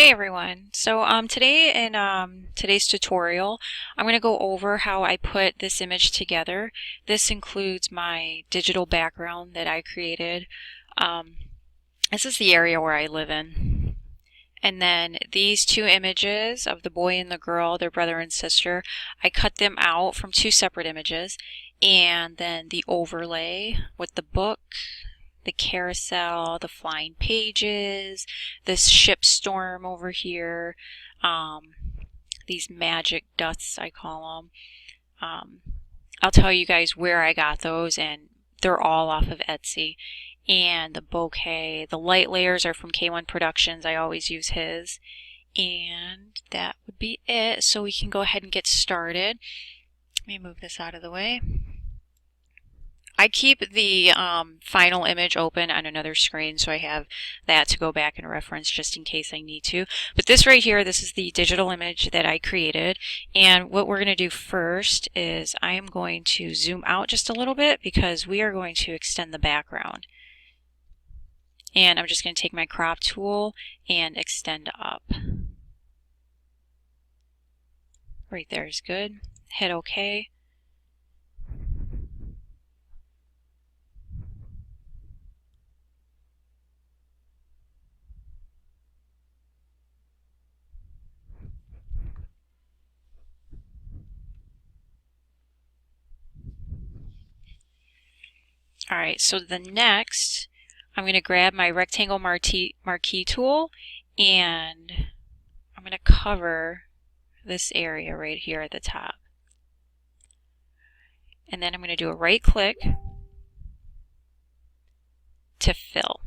Hey everyone. Today in today's tutorial, I'm going to go over how I put this image together. This includes my digital background that I created. Um, this is the area where I live in. And then these two images of the boy and the girl, their brother and sister, I cut them out from two separate images. And then the overlay with the book, the carousel, the flying pages, this ship storm over here, these magic dusts I call them. I'll tell you guys where I got those, and they're all off of Etsy. And the bouquet, the light layers are from K1 Productions. I always use his. And that would be it. So we can go ahead and get started. Let me move this out of the way. I keep the final image open on another screen, so I have that to go back and reference just in case I need to. But this right here, this is the digital image that I created. And what we're going to do first is I am going to zoom out just a little bit because we are going to extend the background. And I'm just going to take my crop tool and extend up. Right there is good. Hit OK. Alright, so the next, I'm going to grab my rectangle marquee tool and I'm going to cover this area right here at the top. And then I'm going to do a right click to fill.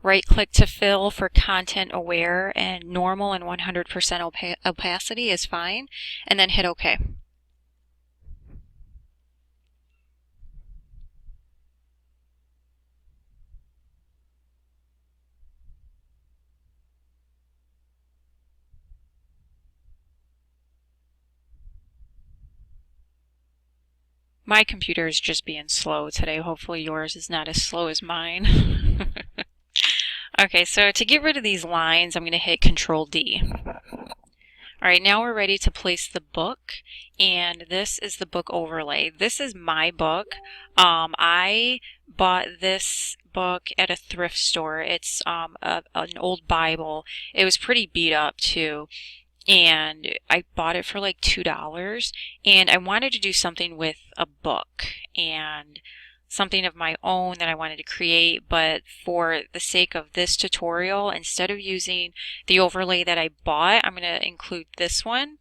Right click to fill for content aware, and normal and 100% opacity is fine. And then hit OK. My computer is just being slow today. Hopefully yours is not as slow as mine. Okay, so to get rid of these lines, I'm going to hit Control D. Alright, now we're ready to place the book, and this is the book overlay. This is my book. I bought this book at a thrift store. It's an old Bible. It was pretty beat up too. And I bought it for like $2, and I wanted to do something with a book and something of my own that I wanted to create, but for the sake of this tutorial, instead of using the overlay that I bought, I'm going to include this one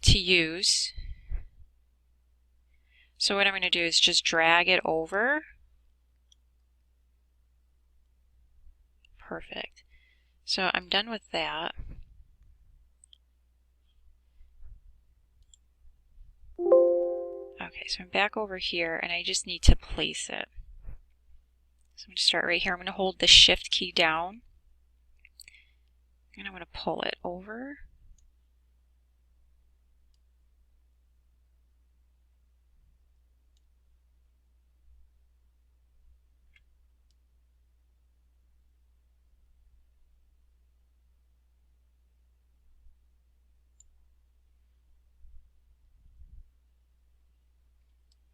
to use. So what I'm going to do is just drag it over. Perfect. So I'm done with that. Okay, so I'm back over here and I just need to place it. So I'm going to start right here. I'm going to hold the Shift key down and I'm going to pull it over.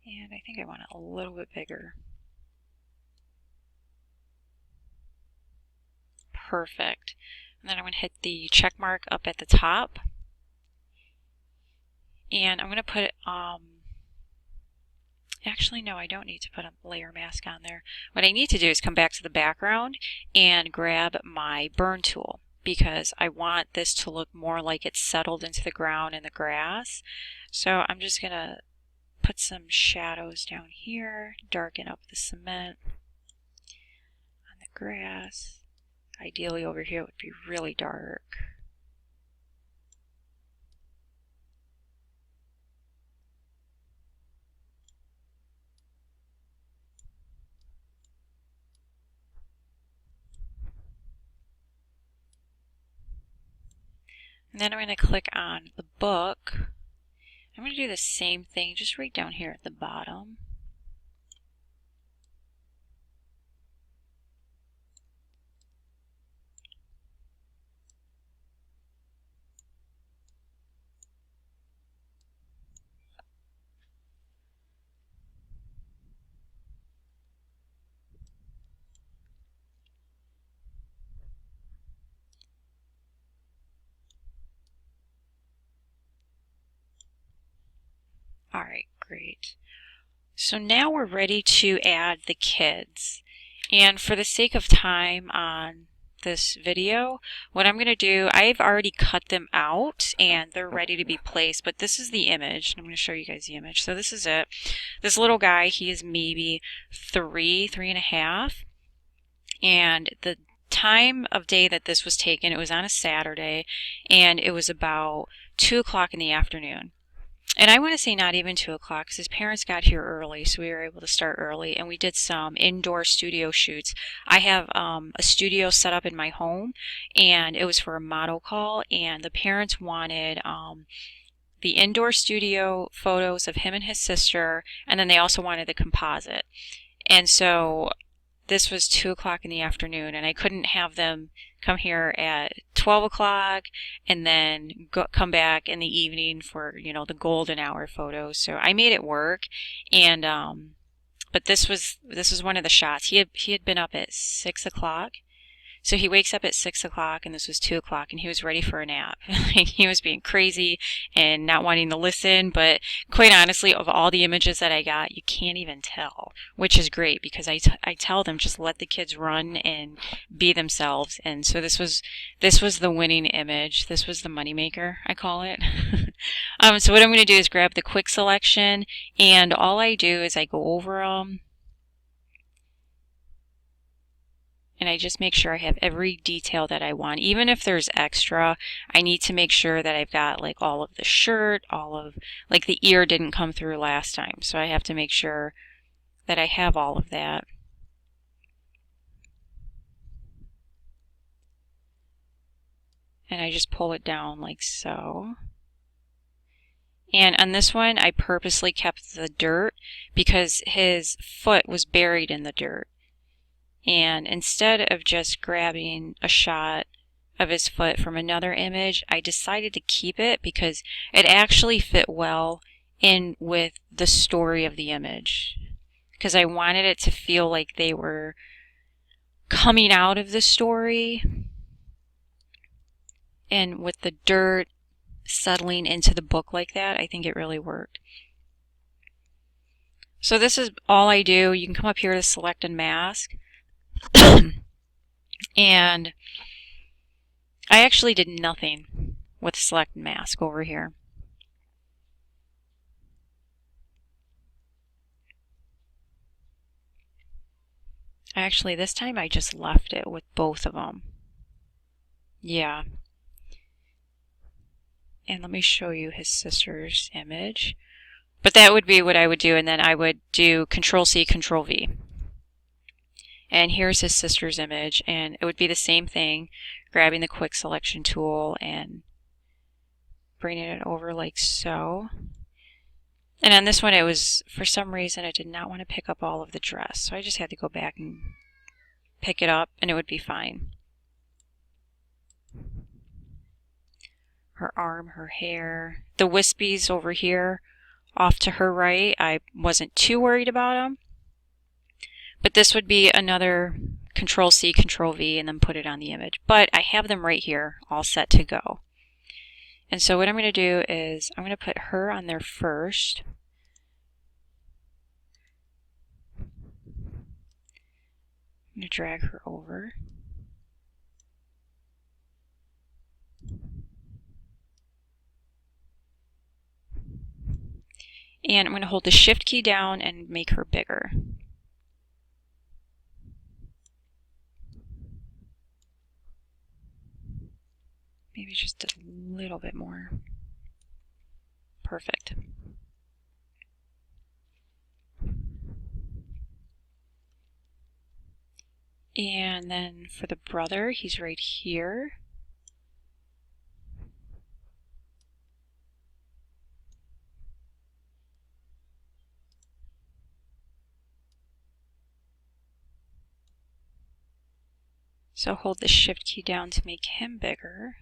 And I think I want it a little bit bigger. Perfect. And then I'm going to hit the check mark up at the top. And I'm going to put, actually no, I don't need to put a layer mask on there. What I need to do is come back to the background and grab my burn tool, because I want this to look more like it's settled into the ground and the grass. So I'm just going to put some shadows down here, darken up the cement on the grass. Ideally over here it would be really dark. And then I'm going to click on the book. I'm going to do the same thing just right down here at the bottom. All right, great. So now we're ready to add the kids. And for the sake of time on this video, what I'm going to do, I've already cut them out and they're ready to be placed, but this is the image. I'm going to show you guys the image. So this is it. This little guy, he is maybe 3.5. And the time of day that this was taken, it was on a Saturday, and it was about 2 o'clock in the afternoon. And I want to say not even 2 o'clock because his parents got here early, so we were able to start early, and we did some indoor studio shoots. I have a studio set up in my home, and it was for a model call, and the parents wanted the indoor studio photos of him and his sister, and then they also wanted the composite. And so this was 2 o'clock in the afternoon, and I couldn't have them come here at 12 o'clock and then come back in the evening for, you know, the golden hour photos. So I made it work, and but this was one of the shots. He had been up at 6 o'clock. So he wakes up at 6 o'clock, and this was 2 o'clock, and he was ready for a nap. He was being crazy and not wanting to listen, but quite honestly, of all the images that I got, you can't even tell, which is great because I tell them just let the kids run and be themselves. And so this was the winning image. This was the moneymaker, I call it. So what I'm going to do is grab the quick selection, and all I do is I go over them. And I just make sure I have every detail that I want. Even if there's extra, I need to make sure that I've got like all of the shirt, all of, like the ear didn't come through last time. So I have to make sure that I have all of that. And I just pull it down like so. And on this one, I purposely kept the dirt because his foot was buried in the dirt. And instead of just grabbing a shot of his foot from another image, I decided to keep it because it actually fit well in with the story of the image. Because I wanted it to feel like they were coming out of the story, and with the dirt settling into the book like that, I think it really worked. So this is all I do. You can come up here to select and mask. And I actually did nothing with select and mask over here. Actually, this time I just left it with both of them. Yeah. And let me show you his sister's image. But that would be what I would do, and then I would do Control-C, Control-V. And here's his sister's image, and it would be the same thing, grabbing the quick selection tool and bringing it over like so. And on this one, it was, for some reason, I did not want to pick up all of the dress, so I just had to go back and pick it up, and it would be fine. Her arm, her hair, the wispies over here, off to her right, I wasn't too worried about them. But this would be another Control-C, Control-V, and then put it on the image. But I have them right here, all set to go. And so what I'm going to do is I'm going to put her on there first. I'm going to drag her over. And I'm going to hold the Shift key down and make her bigger. Maybe just a little bit more. Perfect. And then for the brother, he's right here. So hold the Shift key down to make him bigger.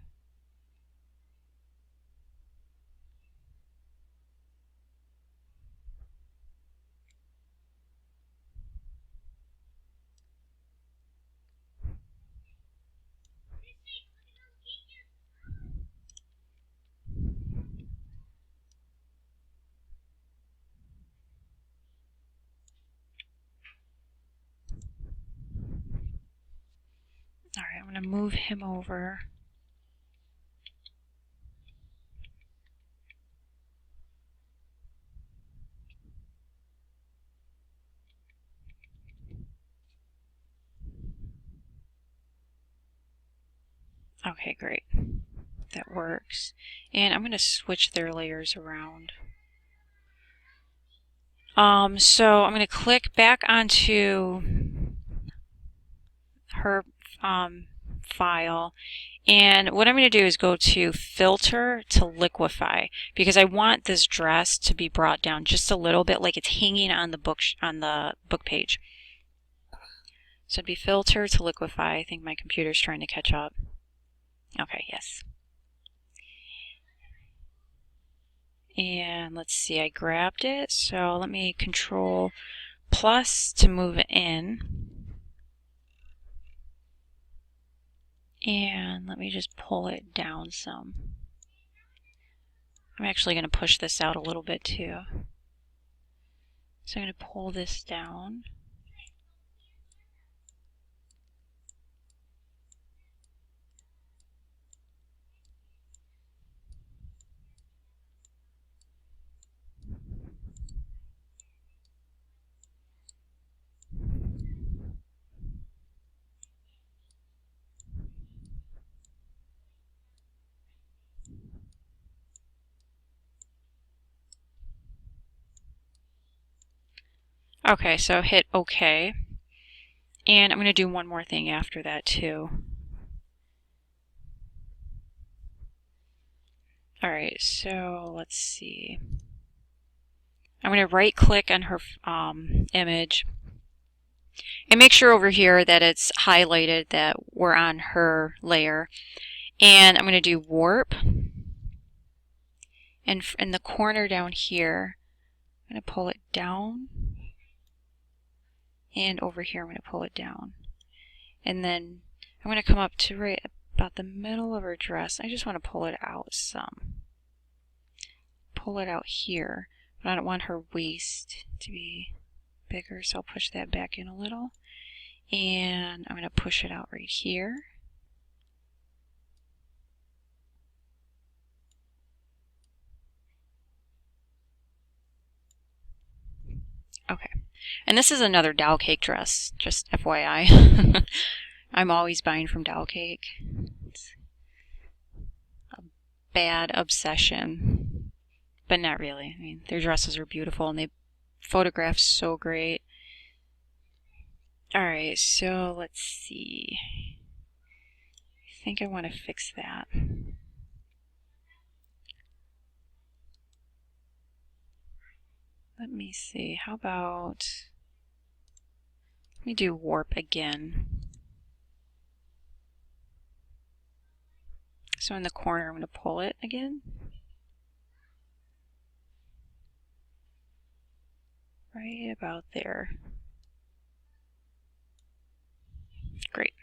going to move him over. Okay, great. That works. And I'm going to switch their layers around. So I'm going to click back onto her file, and what I'm going to do is go to Filter to Liquify, because I want this dress to be brought down just a little bit, like it's hanging on the book page. So it'd be Filter to Liquify. I think my computer's trying to catch up. Okay, yes. And let's see, I grabbed it, so let me Control plus to move it in. And let me just pull it down some. I'm actually going to push this out a little bit too. So I'm going to pull this down. Okay, so hit OK. And I'm going to do one more thing after that too. Alright, so let's see. I'm going to right click on her image and make sure over here that it's highlighted that we're on her layer. And I'm going to do warp. And in the corner down here, I'm going to pull it down. And over here, I'm going to pull it down. And then I'm going to come up to right about the middle of her dress. I just want to pull it out some. Pull it out here. But I don't want her waist to be bigger, so I'll push that back in a little. And I'm going to push it out right here. Okay. And this is another Doll Cake dress, just FYI. I'm always buying from Doll Cake. It's a bad obsession, but not really. I mean, their dresses are beautiful and they photograph so great. Alright, so let's see. I think I want to fix that. Let me see, how about, let me do warp again. So in the corner, I'm going to pull it again. Right about there. Great.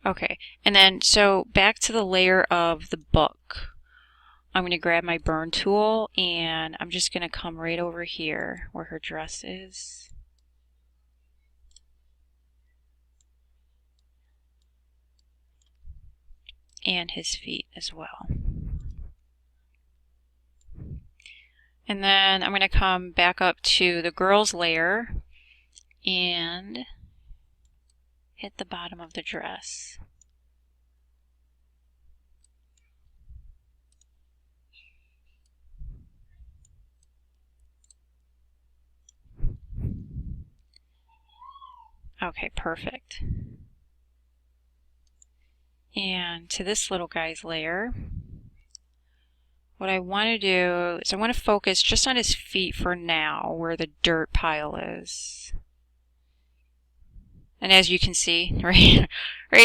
Okay, and then so back to the layer of the book. I'm going to grab my burn tool and I'm just going to come right over here where her dress is. And his feet as well. And then I'm going to come back up to the girl's layer and hit the bottom of the dress. Okay, perfect. And to this little guy's layer, what I want to do is I want to focus just on his feet for now, where the dirt pile is. And as you can see, right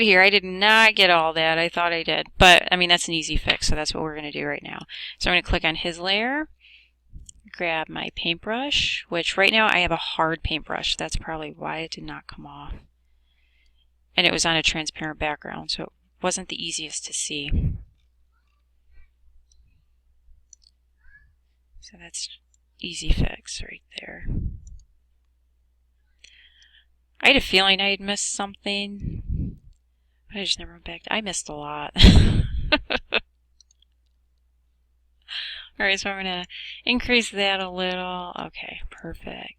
here, I did not get all that. I thought I did. But, I mean, that's an easy fix, so that's what we're going to do right now. So I'm going to click on his layer, grab my paintbrush, which right now I have a hard paintbrush. That's probably why it did not come off. And it was on a transparent background, so it wasn't the easiest to see. So that's easy fix right there. I had a feeling I had missed something, but I just never went back. I missed a lot. Alright, so I'm going to increase that a little. Okay, perfect.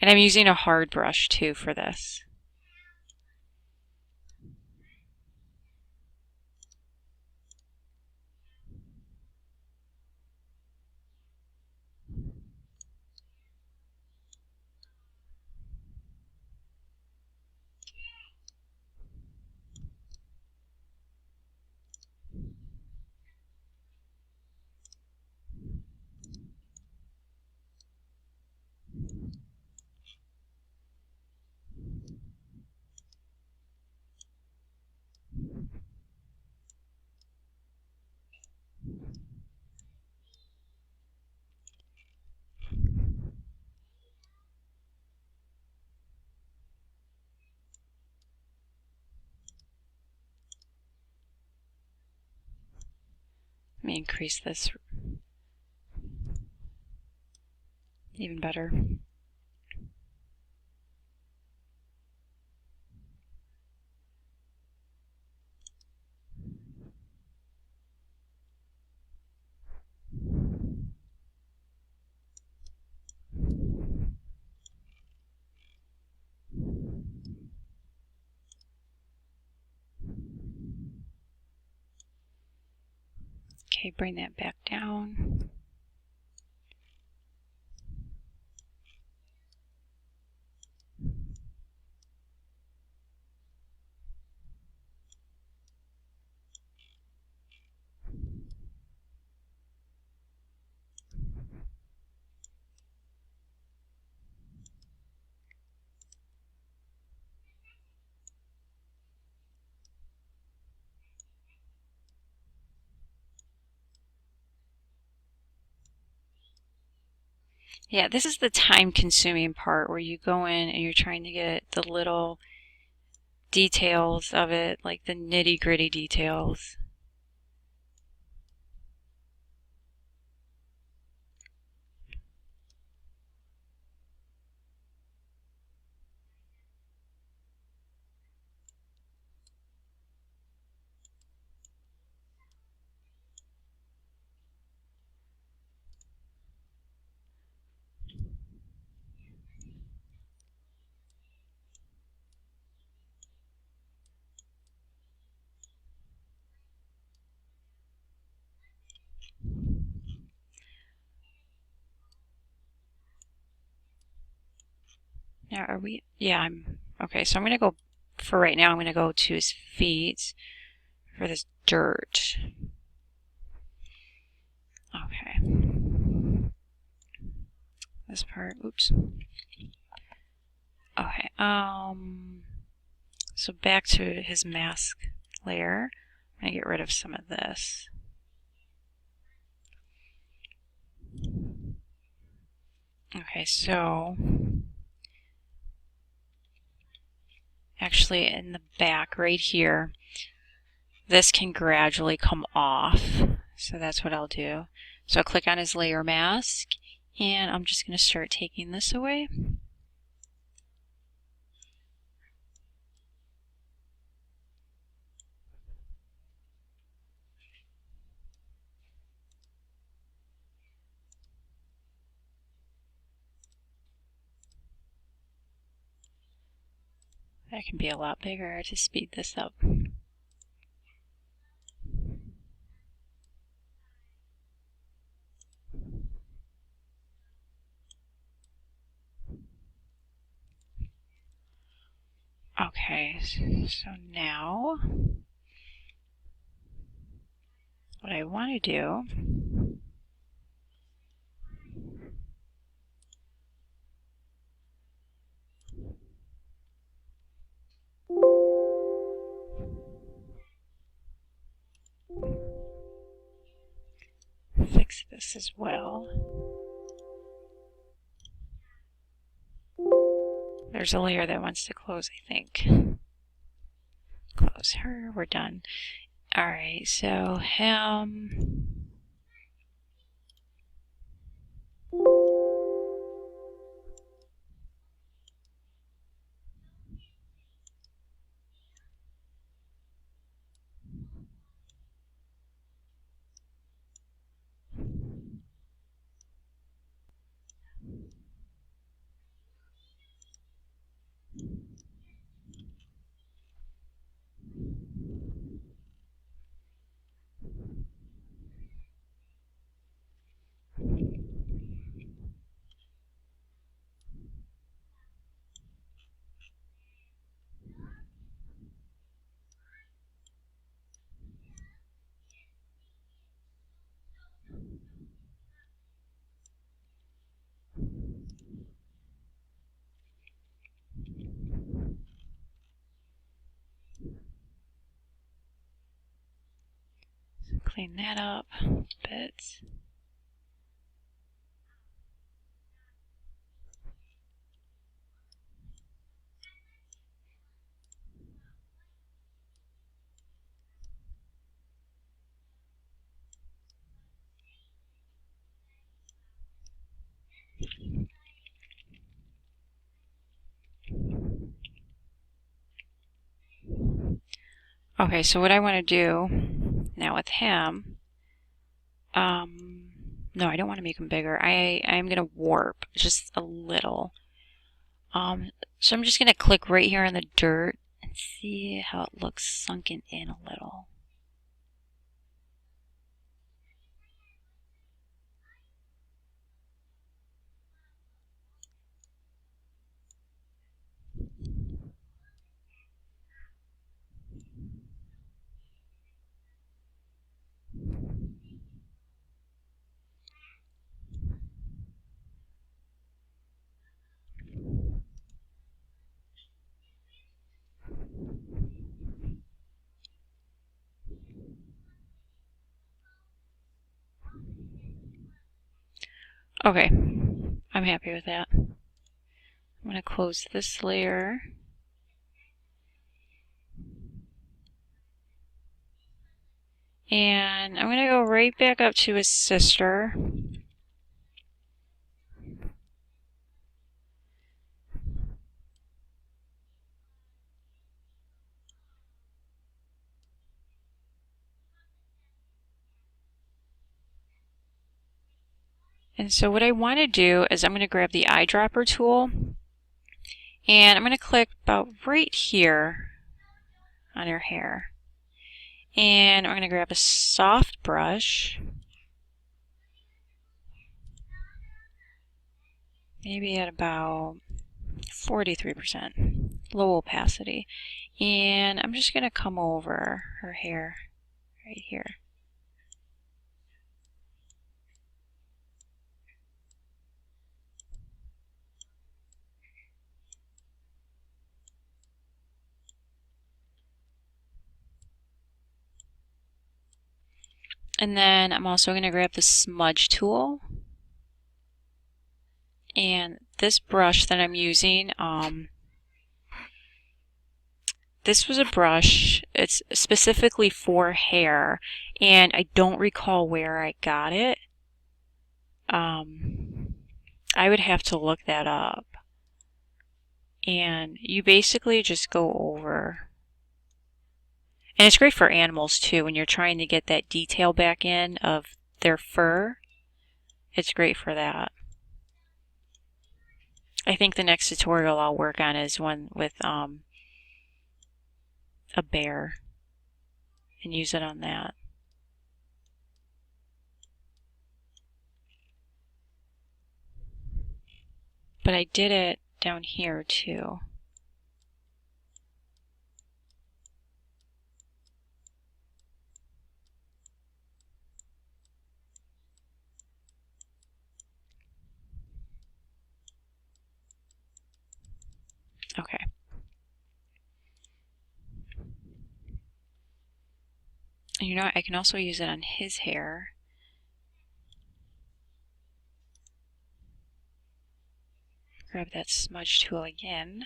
And I'm using a hard brush too for this. Let me increase this even better. Okay, bring that back down. Yeah, this is the time-consuming part where you go in and you're trying to get the little details of it, like the nitty-gritty details. Now, are we? Yeah, I'm. Okay, so I'm going to go, for right now, I'm going to go to his feet for this dirt. Okay. This part, oops. Okay, so back to his mask layer. I'm going to get rid of some of this. Okay, so actually in the back right here, this can gradually come off. So that's what I'll do. So I'll click on his layer mask, and I'm just going to start taking this away. That can be a lot bigger to speed this up. Okay, so now what I want to do fix this as well. There's a layer that wants to close, I think. Close her, we're done. Alright, so him. Clean that up a bit. Okay, so what I want to do now with him, no, I don't want to make him bigger. I'm going to warp just a little. So I'm just going to click right here on the dirt and see how it looks sunken in a little. Okay, I'm happy with that. I'm going to close this layer. And I'm going to go right back up to his sister. And so what I want to do is I'm going to grab the eyedropper tool and I'm going to click about right here on her hair. And I'm going to grab a soft brush, maybe at about 43%, low opacity. And I'm just going to come over her hair right here. And then I'm also going to grab the Smudge Tool. And this brush that I'm using, this was a brush, it's specifically for hair, and I don't recall where I got it. I would have to look that up. And you basically just go over. And it's great for animals too, when you're trying to get that detail back in of their fur. It's great for that. I think the next tutorial I'll work on is one with a bear and use it on that. But I did it down here too. Okay. And you know what? I can also use it on his hair. Grab that smudge tool again.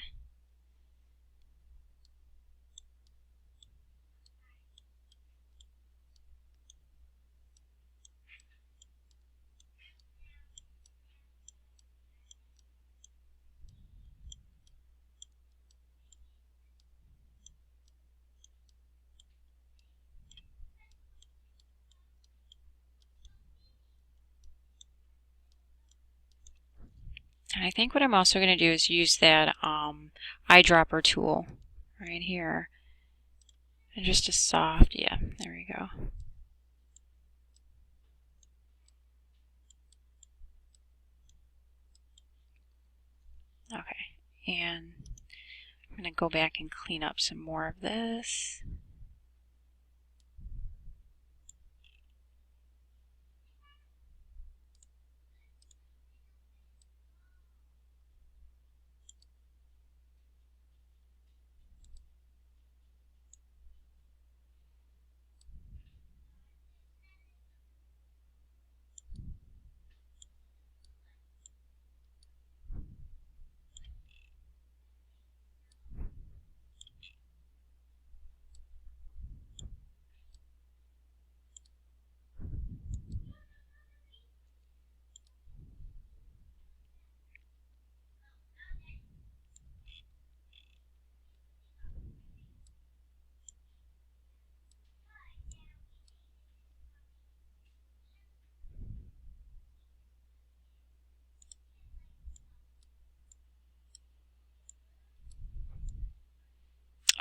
And I think what I'm also going to do is use that eyedropper tool right here. And just a soft, yeah, there we go. Okay, and I'm going to go back and clean up some more of this.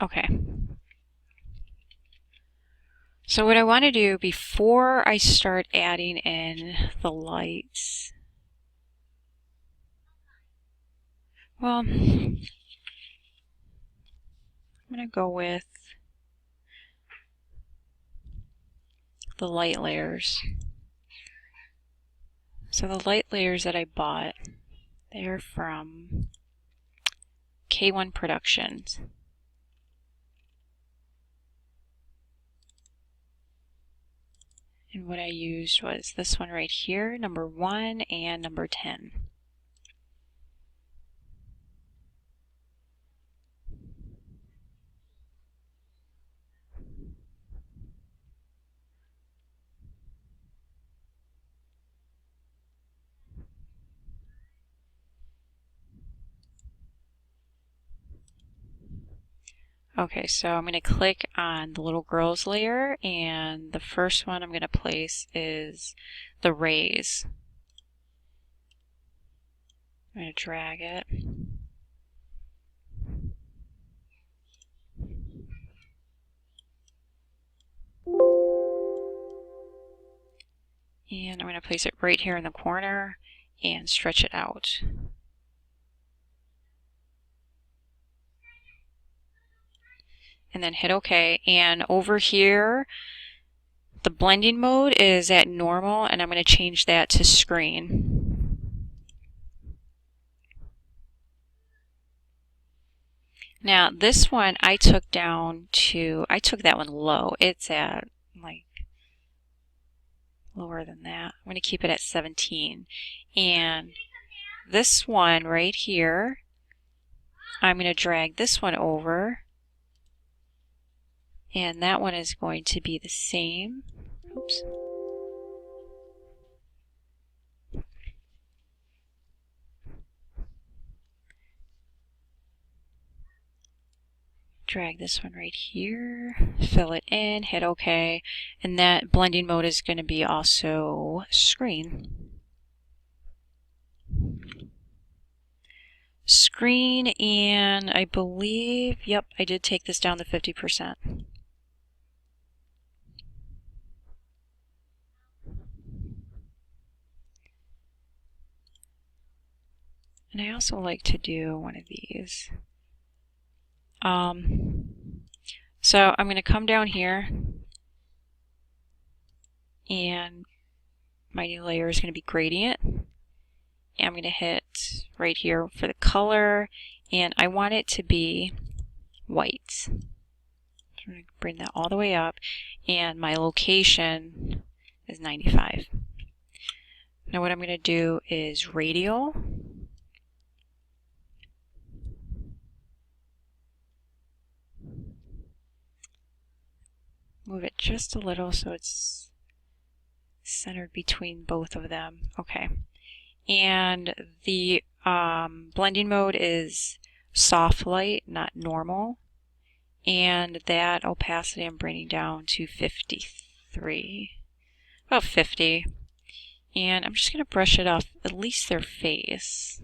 Okay. So what I want to do before I start adding in the lights, well, I'm going to go with the light layers. So the light layers that I bought, they're from K1 Productions. And what I used was this one right here, number 1 and number 10. Okay, so I'm going to click on the little girls layer, and the first one I'm going to place is the rays. I'm going to drag it. And I'm going to place it right here in the corner and stretch it out. And then hit OK. And over here, the blending mode is at normal, and I'm going to change that to screen. Now this one I took down to, I took that one low. It's at like lower than that. I'm going to keep it at 17. And this one right here, I'm going to drag this one over. And that one is going to be the same. Oops. Drag this one right here, fill it in, hit OK, and that blending mode is going to be also screen. Screen, and I believe, yep, I did take this down to 50%. And I also like to do one of these. So I'm going to come down here, and my new layer is going to be gradient. And I'm going to hit right here for the color, and I want it to be white. So I'm going to bring that all the way up, and my location is 95. Now what I'm going to do is radial. Move it just a little so it's centered between both of them. Okay. And the blending mode is soft light, not normal. And that opacity I'm bringing down to 53. About 50. And I'm just going to brush it off at least their face.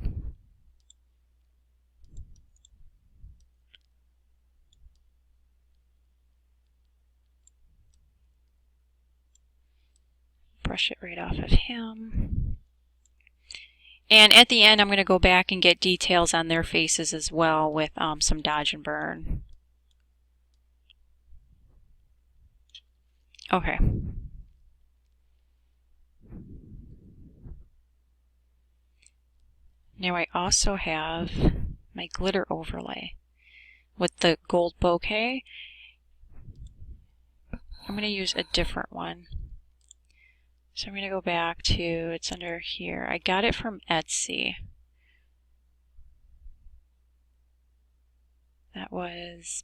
brush it right off of him. And at the end, I'm going to go back and get details on their faces as well with some Dodge and Burn. Okay. Now I also have my glitter overlay with the gold bouquet. I'm going to use a different one. So I'm going to go back to, it's under here. I got it from Etsy. That was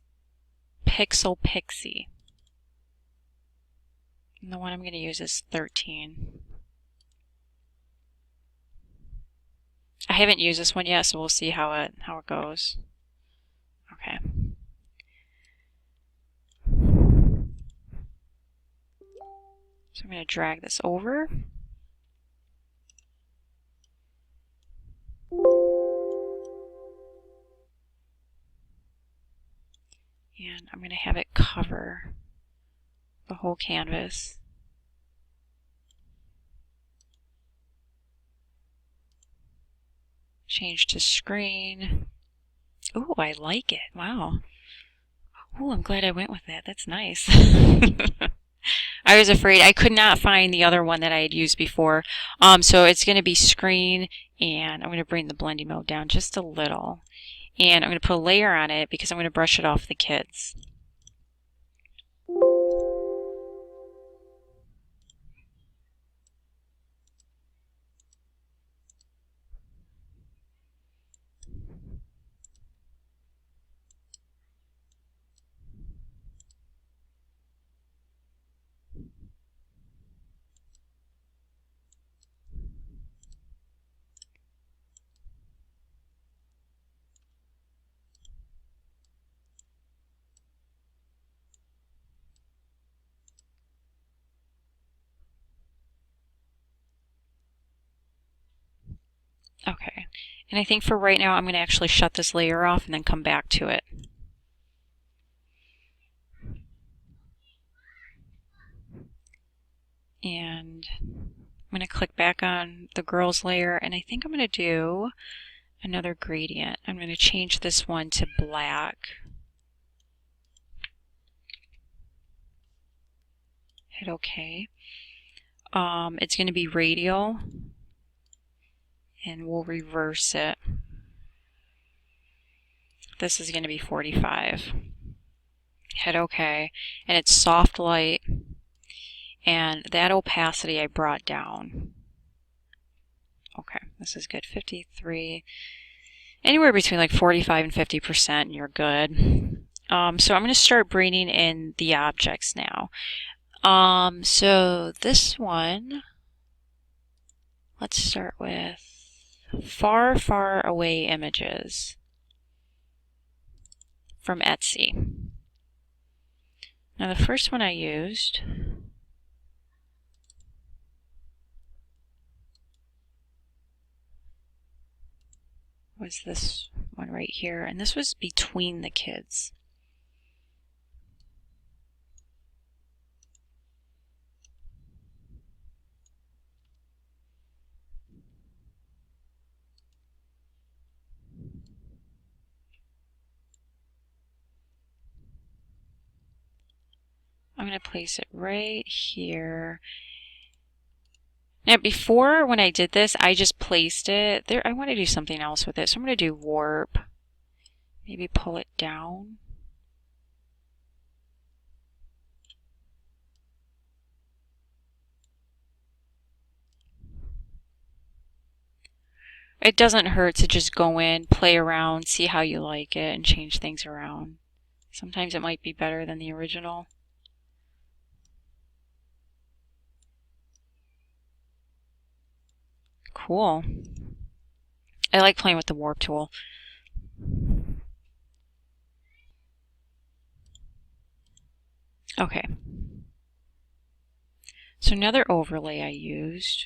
Pixel Pixie. And the one I'm going to use is 13. I haven't used this one yet, so we'll see how it goes. Okay. So I'm going to drag this over. And I'm going to have it cover the whole canvas. Change to screen. Ooh, I like it. Wow. Ooh, I'm glad I went with that. That's nice. I was afraid. I could not find the other one that I had used before. So it's going to be screen, and I'm going to bring the blending mode down just a little. And I'm going to put a layer on it because I'm going to brush it off the kids. Okay, and I think for right now I'm going to actually shut this layer off and then come back to it. And I'm going to click back on the girls layer, and I think I'm going to do another gradient. I'm going to change this one to black. Hit OK. It's going to be radial, and we'll reverse it. This is going to be 45. Hit OK, and it's soft light, and that opacity I brought down. Okay, this is good. 53, anywhere between like 45 and 50%, and you're good. So I'm going to start bringing in the objects now. So this one, let's start with Far, Far Away Images from Etsy. Now the first one I used was this one right here, and this was between the kids. I'm going to place it right here. Now before, when I did this, I just placed it there. I want to do something else with it, so I'm going to do warp. Maybe pull it down. It doesn't hurt to just go in, play around, see how you like it, and change things around. Sometimes it might be better than the original. Cool. I like playing with the warp tool. Okay. So another overlay I used.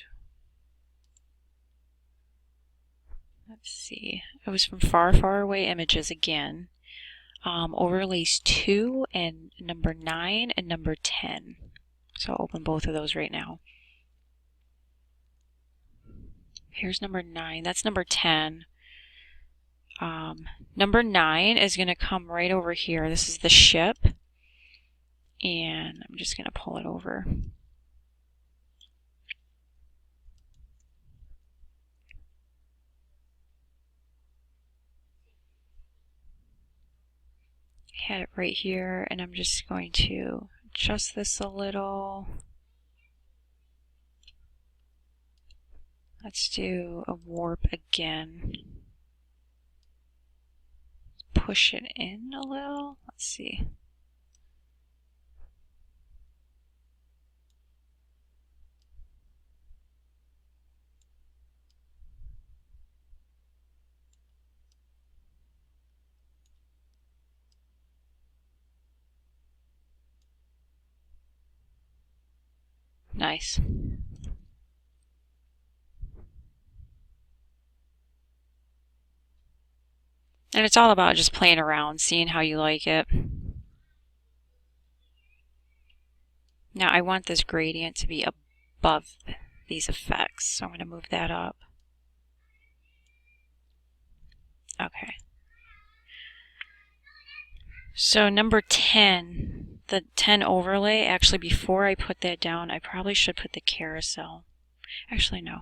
Let's see. It was from Far, Far Away Images again. Overlays 2 and number 9 and number 10. So I'll open both of those right now. Here's number 9. That's number 10. Number 9 is going to come right over here. This is the ship. And I'm just going to pull it over. Had it right here, and I'm just going to adjust this a little. Let's do a warp again. Push it in a little. Let's see. Nice. And it's all about just playing around, seeing how you like it. Now I want this gradient to be above these effects, so I'm going to move that up. Okay. So number 10, the 10 overlay, actually before I put that down, I probably should put the carousel. Actually, no.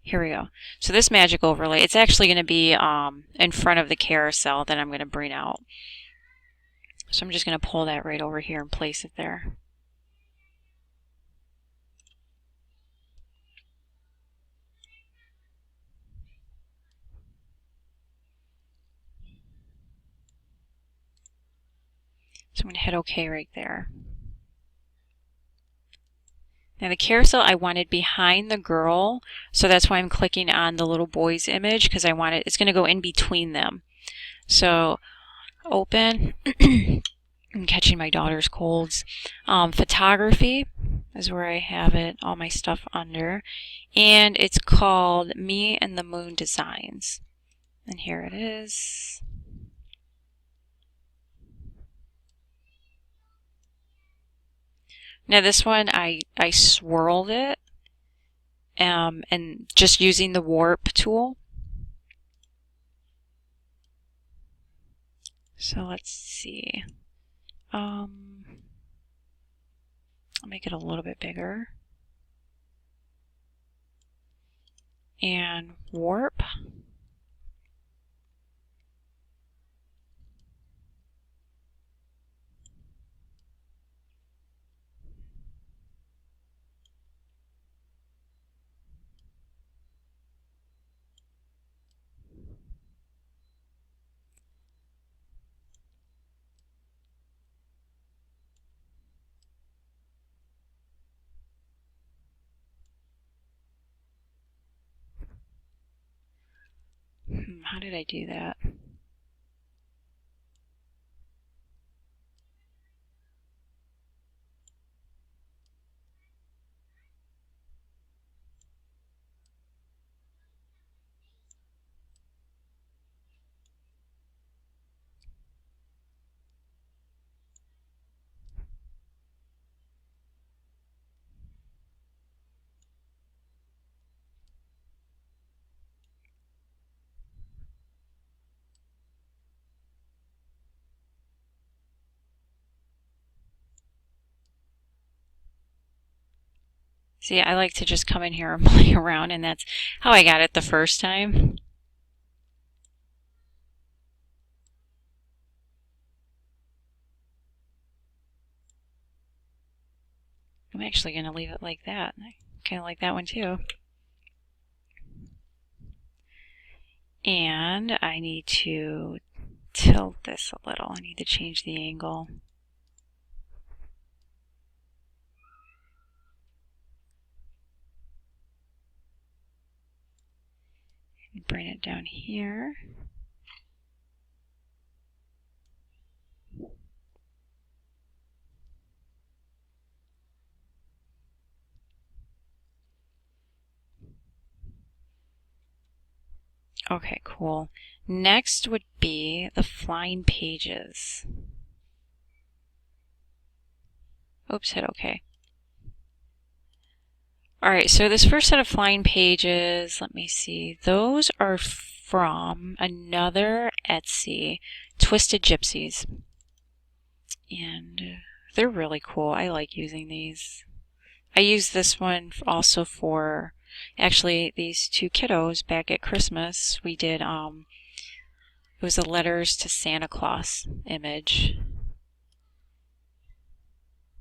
Here we go. So this magic overlay, it's actually going to be in front of the carousel that I'm going to bring out. So I'm just going to pull that right over here and place it there. So I'm going to hit OK right there. Now the carousel I wanted behind the girl, so that's why I'm clicking on the little boy's image, because I want it's going to go in between them. So open, I'm catching my daughter's colds. Photography is where I have it, all my stuff under, and it's called Me and the Moon Designs. And here it is. Now this one, I swirled it and just using the warp tool. So let's see. I'll make it a little bit bigger. And warp. How did I do that? See, I like to just come in here and play around, and that's how I got it the first time. I'm actually going to leave it like that. I kind of like that one too. And I need to tilt this a little. I need to change the angle. Bring it down here. Okay, cool. Next would be the flying pages. Oops, hit OK. Alright, so this first set of flying pages, let me see, those are from another Etsy, Twisted Gypsies. And they're really cool. I like using these. I used this one also for, actually, these two kiddos back at Christmas. We did, it was a Letters to Santa Claus image.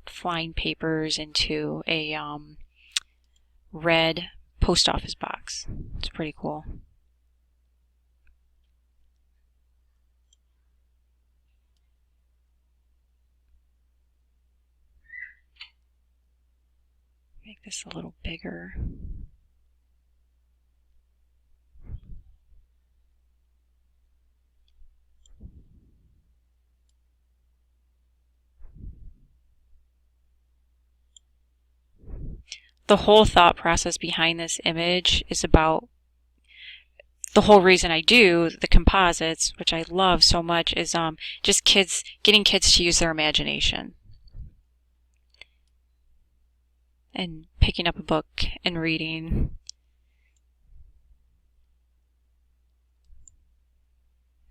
Flying papers into a red post office box. It's pretty cool. Make this a little bigger. The whole thought process behind this image is about the whole reason I do the composites, which I love so much, is just getting kids to use their imagination and picking up a book and reading.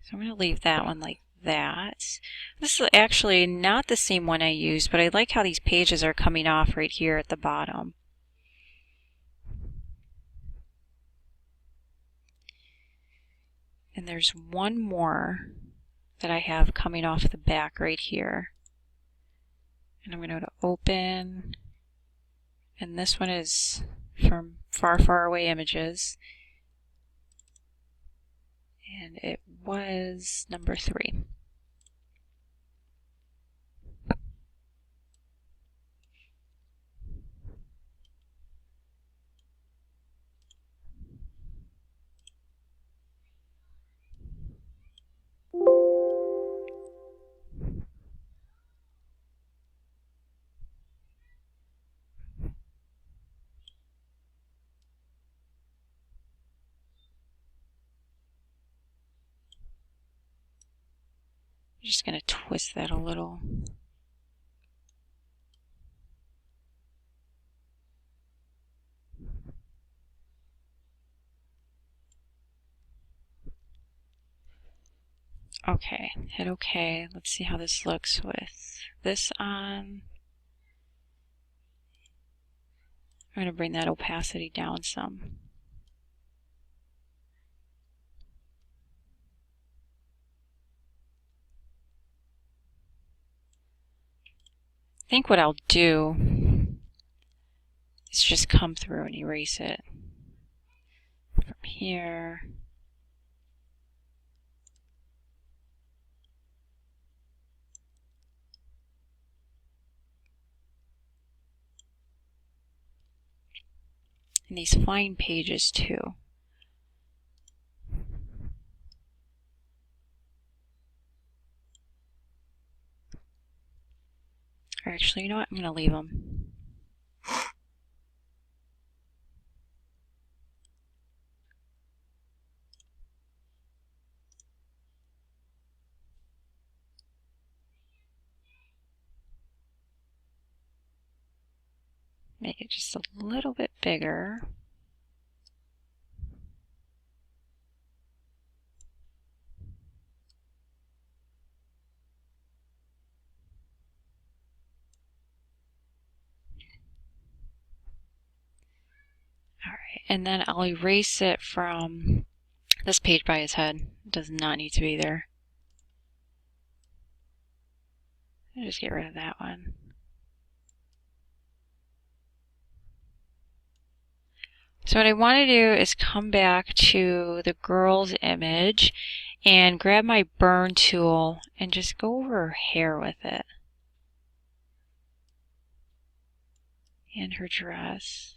So I'm going to leave that one like that. This is actually not the same one I used, but I like how these pages are coming off right here at the bottom. And there's one more that I have coming off the back right here. And I'm going to go to open. And this one is from Far, Far Away Images. And it was number 3. I'm just going to twist that a little. Okay, hit OK. Let's see how this looks with this on. I'm going to bring that opacity down some. I think what I'll do is just come through and erase it from here. And these fine pages too. Or actually, you know what? I'm going to leave them. Make it just a little bit bigger. Alright, and then I'll erase it from this page by his head. It does not need to be there. I'll just get rid of that one. So what I want to do is come back to the girl's image and grab my burn tool and just go over her hair with it. And her dress.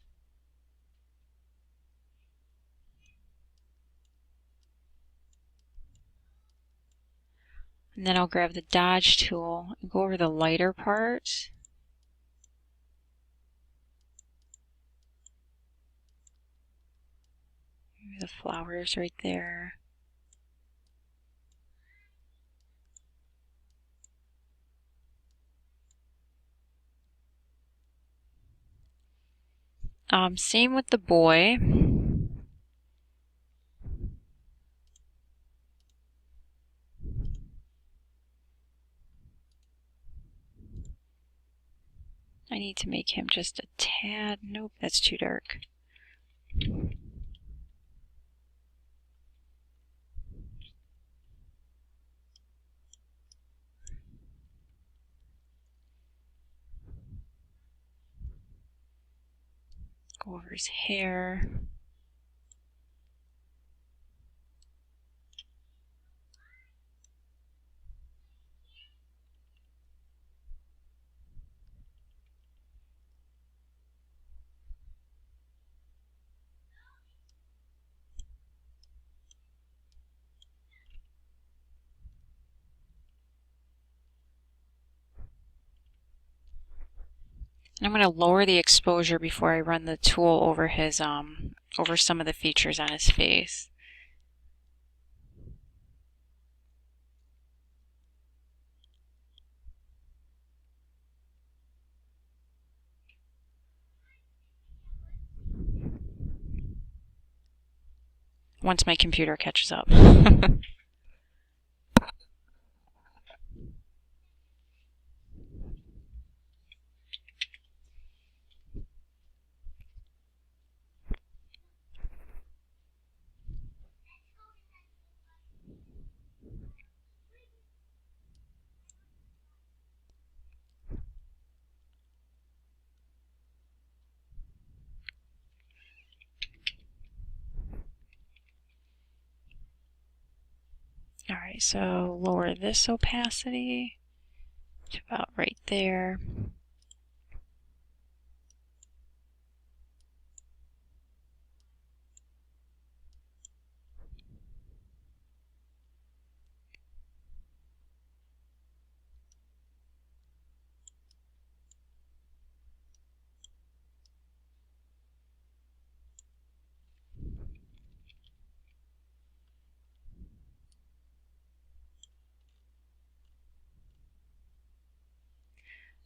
And then I'll grab the dodge tool and go over the lighter parts. Maybe the flowers right there. Same with the boy. I need to make him just a tad. Nope, that's too dark. Go over his hair. And I'm going to lower the exposure before I run the tool over his over some of the features on his face. Once my computer catches up. Alright, so lower this opacity to about right there.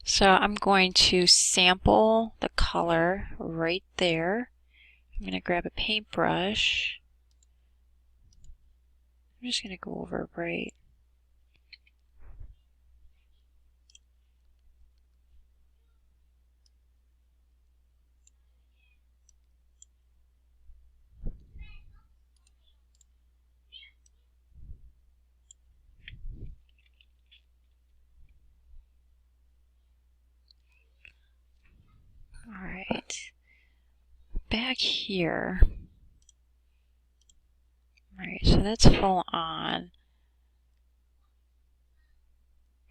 So I'm going to sample the color right there. I'm going to grab a paintbrush. I'm just going to go over bright. Alright, back here. Alright, so that's full on.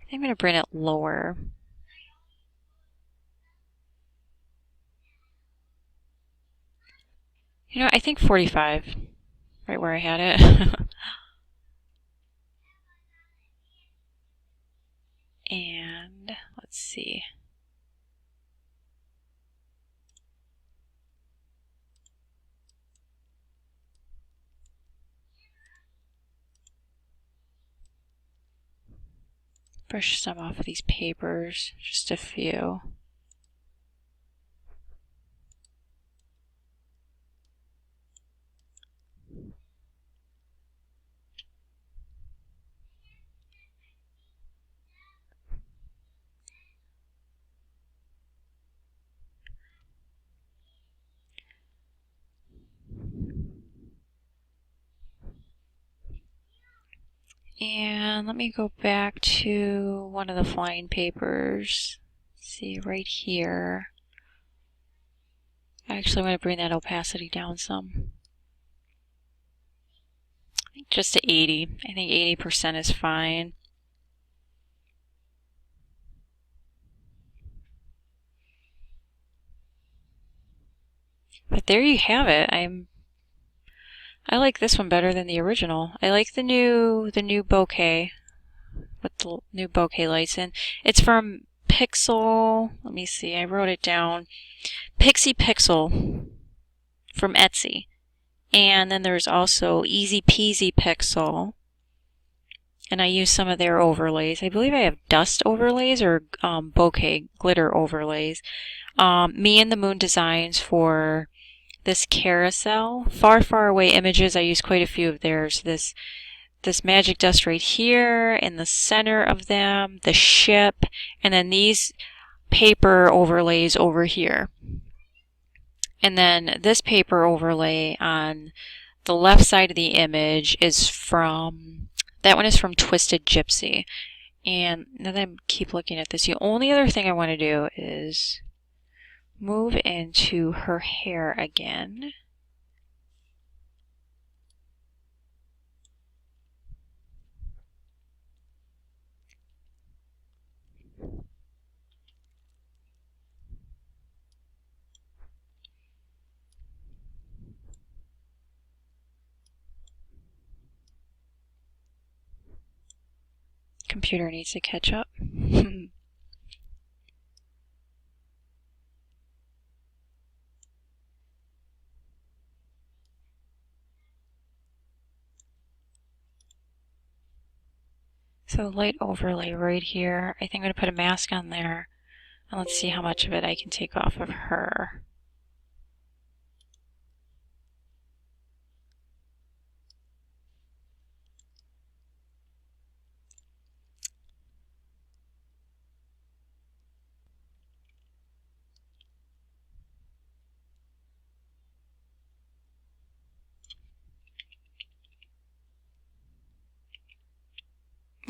I think I'm going to bring it lower. You know, I think 45, right where I had it. And let's see. Brush some off of these papers, just a few. And let me go back to one of the flying papers. See, right here. Actually, I'm going to bring that opacity down some. I think just to 80. I think 80% is fine. But there you have it. I like this one better than the original. I like the new bokeh with the new bokeh lights in. It's from Pixel. Let me see. I wrote it down. Pixie Pixel from Etsy. And then there's also Easy Peasy Pixel. And I use some of their overlays. I believe I have dust overlays or bokeh glitter overlays. Me and the Moon designs for this carousel. Far, far away images, I use quite a few of theirs. This magic dust right here in the center of them, the ship, and then these paper overlays over here. And then this paper overlay on the left side of the image is from, that one is from Twisted Gypsy. And now that I keep looking at this, the only other thing I want to do is move into her hair again. Computer needs to catch up. So light overlay right here. I think I'm going to put a mask on there. And let's see how much of it I can take off of her.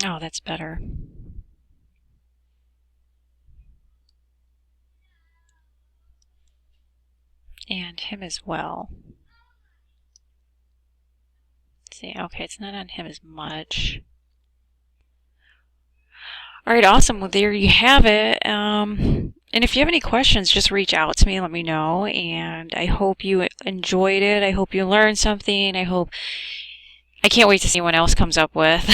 Oh, that's better. And him as well. Let's see, okay, it's not on him as much. Alright, awesome. Well, there you have it. And if you have any questions, just reach out to me, let me know. And I hope you enjoyed it. I hope you learned something. I can't wait to see what else comes up with.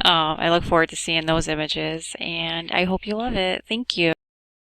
I look forward to seeing those images, and I hope you love it. Thank you.